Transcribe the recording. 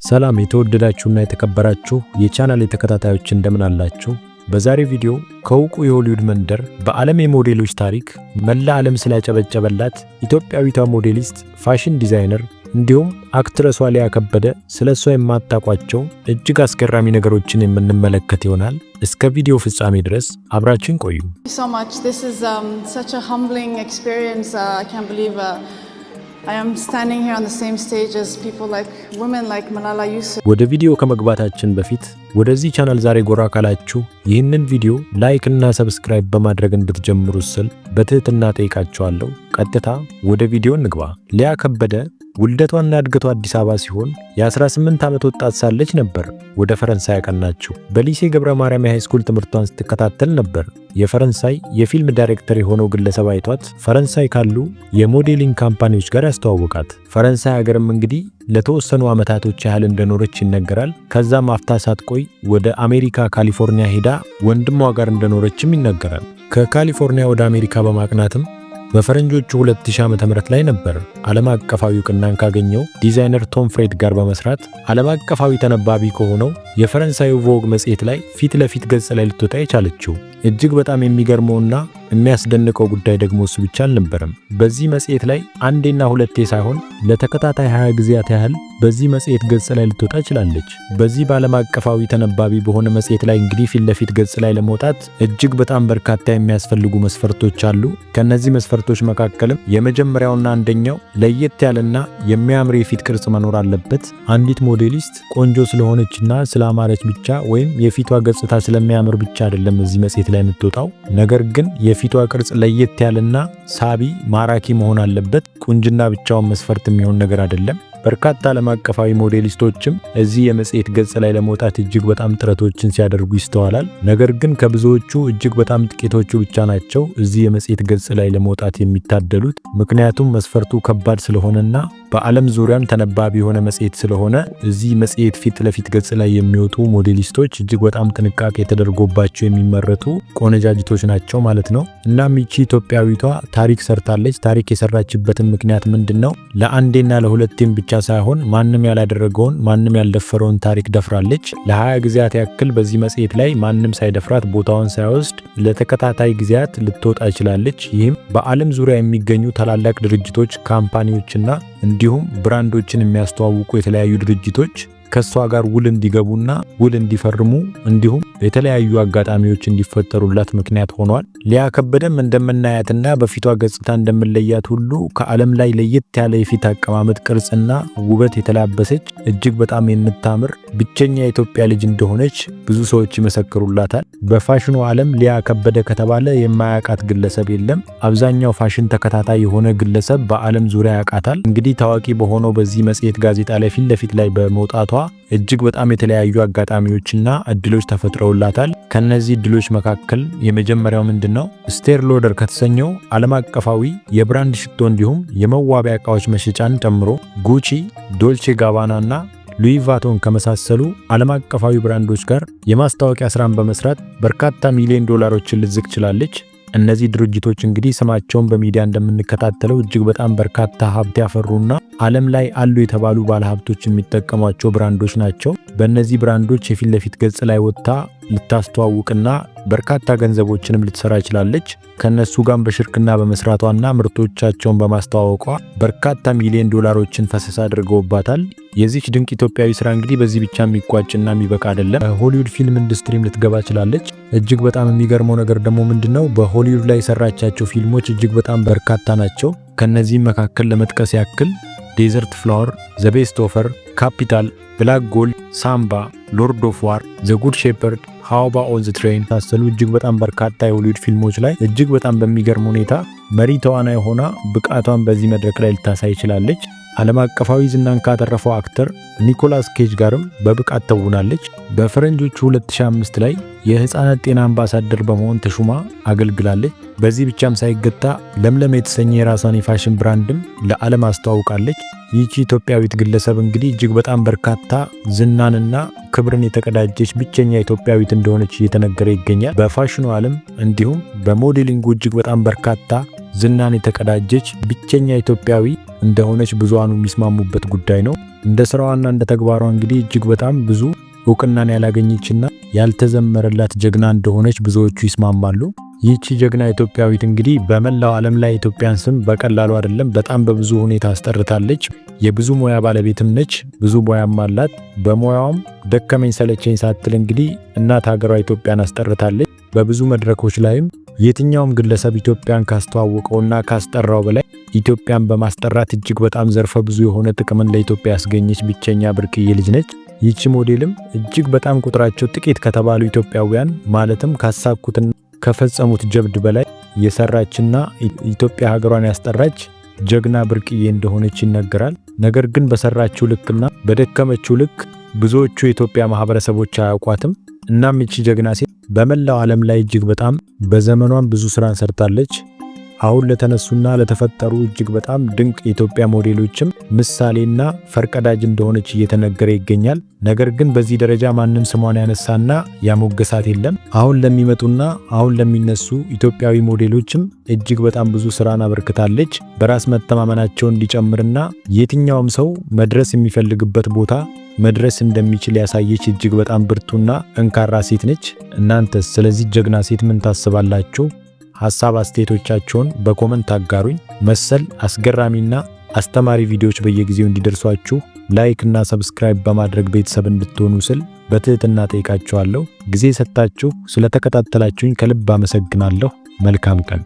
ሰላም የተወደዳችሁና የተከበራችሁ የቻናል ተከታታዮች እንደምን አላችሁ? በዛሬ ቪዲዮ ከውቁ የሆሊውድ መንደር በዓለም የሞዴሎች ታሪክ መላ ዓለም ስላጨበጨበላት ኢትዮጵያዊቷ ሞዴሊስት፣ ፋሽን ዲዛይነር እንዲሁም አክትረሷ ሊያ ከበደ ስለሷ የማታውቋቸው እጅግ አስገራሚ ነገሮችን የምንመለከት ይሆናል። እስከ ቪዲዮ ፍጻሜ ድረስ አብራችን ቆዩ። ወደ ቪዲዮ ከመግባታችን በፊት ወደዚህ ቻናል ዛሬ ጎራ ካላችሁ ይህንን ቪዲዮ ላይክ እና ሰብስክራይብ በማድረግ እንድትጀምሩ ስል በትህትና ጠይቃችኋለሁ። ቀጥታ ወደ ቪዲዮ እንግባ። ሊያ ከበደ ውልደቷና እድገቷ አዲስ አበባ ሲሆን የ18 ዓመት ወጣት ሳለች ነበር ወደ ፈረንሳይ ያቀናችው። በሊሴ ገብረ ማርያም የሃይስኩል ትምህርቷን ስትከታተል ነበር የፈረንሳይ የፊልም ዳይሬክተር የሆነው ግለሰብ አይቷት ፈረንሳይ ካሉ የሞዴሊንግ ካምፓኒዎች ጋር ያስተዋወቃት። ፈረንሳይ ሀገርም እንግዲህ ለተወሰኑ ዓመታቶች ያህል እንደኖረች ይነገራል። ከዛም አፍታ ሳትቆይ ወደ አሜሪካ ካሊፎርኒያ ሄዳ ወንድሟ ጋር እንደኖረችም ይነገራል። ከካሊፎርኒያ ወደ አሜሪካ በማቅናትም በፈረንጆቹ 2000 ዓመተ ምህረት ላይ ነበር ዓለም አቀፋዊ ዕውቅናን ካገኘው ዲዛይነር ቶም ፍሬድ ጋር በመስራት ዓለም አቀፋዊ ተነባቢ ከሆነው የፈረንሳዩ ቮግ መጽሔት ላይ ፊት ለፊት ገጽ ላይ ልትወጣ የቻለችው። እጅግ በጣም የሚገርመውና የሚያስደንቀው ጉዳይ ደግሞ እሱ ብቻ አልነበረም። በዚህ መጽሔት ላይ አንዴና ሁለቴ ሳይሆን ለተከታታይ 20 ጊዜያት ያህል በዚህ መጽሔት ገጽ ላይ ልትወጣ ችላለች። በዚህ በዓለም አቀፋዊ ተነባቢ በሆነ መጽሔት ላይ እንግዲህ ፊት ለፊት ገጽ ላይ ለመውጣት እጅግ በጣም በርካታ የሚያስፈልጉ መስፈርቶች አሉ። ከነዚህ መስፈርቶች መካከልም የመጀመሪያውና አንደኛው ለየት ያለና የሚያምር የፊት ቅርጽ መኖር አለበት። አንዲት ሞዴሊስት ቆንጆ ስለሆነችና ስላማረች ብቻ ወይም የፊቷ ገጽታ ስለሚያምር ብቻ አይደለም እዚህ መጽሔት ላይ የምትወጣው። ነገር ግን የፊቷ ቅርጽ ለየት ያለና ሳቢ ማራኪ መሆን አለበት። ቁንጅና ብቻውን መስፈርት የሚሆን ነገር አይደለም። በርካታ ዓለም አቀፋዊ ሞዴሊስቶችም እዚህ የመጽሔት ገጽ ላይ ለመውጣት እጅግ በጣም ጥረቶችን ሲያደርጉ ይስተዋላል። ነገር ግን ከብዙዎቹ እጅግ በጣም ጥቂቶቹ ብቻ ናቸው እዚህ የመጽሔት ገጽ ላይ ለመውጣት የሚታደሉት። ምክንያቱም መስፈርቱ ከባድ ስለሆነና በዓለም ዙሪያም ተነባቢ የሆነ መጽሔት ስለሆነ እዚህ መጽሔት ፊት ለፊት ገጽ ላይ የሚወጡ ሞዴሊስቶች እጅግ በጣም ጥንቃቄ ተደርጎባቸው የሚመረጡ ቆነጃጅቶች ናቸው ማለት ነው። እናም ይቺ ኢትዮጵያዊቷ ታሪክ ሰርታለች። ታሪክ የሰራችበትን ምክንያት ምንድነው? ለአንዴና ለሁለቴም ብቻ ሳይሆን ማንም ያላደረገውን ማንም ያልደፈረውን ታሪክ ደፍራለች። ለ20 ጊዜያት ያክል በዚህ መጽሔት ላይ ማንም ሳይደፍራት ቦታውን ሳይወስድ ለተከታታይ ጊዜያት ልትወጣ ችላለች። ይህም በዓለም ዙሪያ የሚገኙ ታላላቅ ድርጅቶች፣ ካምፓኒዎችና እንዲሁም ብራንዶችን የሚያስተዋውቁ የተለያዩ ድርጅቶች ከሷ ጋር ውል እንዲገቡና ውል እንዲፈርሙ እንዲሁም የተለያዩ አጋጣሚዎች እንዲፈጠሩላት ምክንያት ሆኗል። ሊያ ከበደም እንደምናያትና በፊቷ ገጽታ እንደምንለያት ሁሉ ከዓለም ላይ ለየት ያለ የፊት አቀማመጥ ቅርጽና ውበት የተላበሰች እጅግ በጣም የምታምር ብቸኛ የኢትዮጵያ ልጅ እንደሆነች ብዙ ሰዎች ይመሰክሩላታል። በፋሽኑ ዓለም ሊያ ከበደ ከተባለ የማያውቃት ግለሰብ የለም። አብዛኛው ፋሽን ተከታታይ የሆነ ግለሰብ በዓለም ዙሪያ ያውቃታል። እንግዲህ ታዋቂ በሆነው በዚህ መጽሔት ጋዜጣ ላይ ፊት ለፊት ላይ በመውጣቷ እጅግ በጣም የተለያዩ አጋጣሚዎችና እድሎች ተፈጥረውላታል። ከነዚህ እድሎች መካከል የመጀመሪያው ምንድነው? ስቴር ሎደር ከተሰኘው ዓለም አቀፋዊ የብራንድ ሽቶ እንዲሁም የመዋቢያ ዕቃዎች መሸጫን ጨምሮ ጉቺ፣ ዶልቼ ጋባናና ሉዊ ቫቶን ከመሳሰሉ ዓለም አቀፋዊ ብራንዶች ጋር የማስታወቂያ ስራን በመስራት በርካታ ሚሊዮን ዶላሮችን ልትዝቅ ችላለች። እነዚህ ድርጅቶች እንግዲህ ስማቸውን በሚዲያ እንደምንከታተለው እጅግ በጣም በርካታ ሀብት ያፈሩና ዓለም ላይ አሉ የተባሉ ባለሀብቶች የሚጠቀሟቸው ብራንዶች ናቸው። በእነዚህ ብራንዶች የፊት ለፊት ገጽ ላይ ወጥታ ልታስተዋውቅና በርካታ ገንዘቦችንም ልትሰራ ይችላለች። ከነሱ ጋር በሽርክና በመስራቷና ምርቶቻቸውን በማስተዋወቋ በርካታ ሚሊዮን ዶላሮችን ፈሰስ አድርገውባታል። የዚች ድንቅ ኢትዮጵያዊ ስራ እንግዲህ በዚህ ብቻ የሚቋጭና የሚበቃ አይደለም። በሆሊውድ ፊልም ኢንዱስትሪም ልትገባ ችላለች። እጅግ በጣም የሚገርመው ነገር ደግሞ ምንድነው? በሆሊውድ ላይ የሰራቻቸው ፊልሞች እጅግ በጣም በርካታ ናቸው። ከነዚህም መካከል ለመጥቀስ ያክል ዴዘርት ፍላወር፣ ዘ ቤስት ኦፈር፣ ካፒታል፣ ብላክ ጎልድ፣ ሳምባ፣ ሎርድ ኦፍ ዋር፣ ዘ ጉድ ሼፐርድ፣ ሃው አባውት ኦን ዘ ትሬን ታሰሉ እጅግ በጣም በርካታ የሆሊውድ ፊልሞች ላይ እጅግ በጣም በሚገርም ሁኔታ መሪ ተዋናይ ሆና ብቃቷን በዚህ መድረክ ላይ ልታሳይ ችላለች። ዓለም አቀፋዊ ዝናን ካተረፈው አክተር ኒኮላስ ኬጅ ጋርም በብቃት ተውናለች። በፈረንጆቹ 2005 ላይ የህፃናት ጤና አምባሳደር በመሆን ተሹማ አገልግላለች። በዚህ ብቻም ሳይገታ ለምለም የተሰኘ የራሷን የፋሽን ብራንድም ለዓለም አስተዋውቃለች። ይህቺ ኢትዮጵያዊት ግለሰብ እንግዲህ እጅግ በጣም በርካታ ዝናንና ክብርን የተቀዳጀች ብቸኛ ኢትዮጵያዊት እንደሆነች እየተነገረ ይገኛል። በፋሽኑ ዓለም እንዲሁም በሞዴሊንጉ እጅግ በጣም በርካታ ዝናን የተቀዳጀች ብቸኛ ኢትዮጵያዊ እንደሆነች ብዙሃኑ የሚስማሙበት ጉዳይ ነው። እንደ ስራዋና እንደ ተግባሯ እንግዲህ እጅግ በጣም ብዙ እውቅናን ያላገኘችና ያልተዘመረላት ጀግና እንደሆነች ብዙዎቹ ይስማማሉ። ይህቺ ጀግና ኢትዮጵያዊት እንግዲህ በመላው ዓለም ላይ ኢትዮጵያን ስም በቀላሉ አይደለም በጣም በብዙ ሁኔታ አስጠርታለች። የብዙ ሙያ ባለቤትም ነች፣ ብዙ ሙያም አላት። በሙያዋም ደከመኝ ሰለቸኝ ሳትል እንግዲህ እናት ሀገሯ ኢትዮጵያን አስጠርታለች። በብዙ መድረኮች ላይም የትኛውም ግለሰብ ኢትዮጵያን ካስተዋወቀውና ካስጠራው በላይ ኢትዮጵያን በማስጠራት እጅግ በጣም ዘርፈ ብዙ የሆነ ጥቅምን ለኢትዮጵያ ያስገኘች ብቸኛ ብርቅዬ ልጅ ነች። ይህቺ ሞዴልም እጅግ በጣም ቁጥራቸው ጥቂት ከተባሉ ኢትዮጵያውያን ማለትም ካሳኩትና ከፈጸሙት ጀብድ በላይ የሰራችና ኢትዮጵያ ሀገሯን ያስጠራች ጀግና ብርቅዬ እንደሆነች ይነገራል። ነገር ግን በሰራችው ልክና በደከመችው ልክ ብዙዎቹ የኢትዮጵያ ማህበረሰቦች አያውቋትም። እናም እቺ ጀግና ሴት በመላው ዓለም ላይ እጅግ በጣም በዘመኗም ብዙ ስራን ሰርታለች። አሁን ለተነሱና ለተፈጠሩ እጅግ በጣም ድንቅ የኢትዮጵያ ሞዴሎችም ምሳሌና ፈርቀዳጅ እንደሆነች እየተነገረ ይገኛል። ነገር ግን በዚህ ደረጃ ማንም ስሟን ያነሳና ያሞገሳት የለም። አሁን ለሚመጡና አሁን ለሚነሱ ኢትዮጵያዊ ሞዴሎችም እጅግ በጣም ብዙ ስራን አበርክታለች። በራስ መተማመናቸውን እንዲጨምርና የትኛውም ሰው መድረስ የሚፈልግበት ቦታ መድረስ እንደሚችል ያሳየች እጅግ በጣም ብርቱና ጠንካራ ሴት ነች። እናንተስ ስለዚህ ጀግና ሴት ምን ታስባላችሁ? ሐሳብ አስተያየቶቻችሁን በኮመንት አጋሩኝ። መሰል አስገራሚና አስተማሪ ቪዲዮዎች በየጊዜው እንዲደርሷችሁ ላይክ እና ሰብስክራይብ በማድረግ ቤተሰብ እንድትሆኑ ስል በትህትና ጠይቃችኋለሁ። ጊዜ ሰጣችሁ ስለተከታተላችሁኝ ከልብ አመሰግናለሁ። መልካም ቀን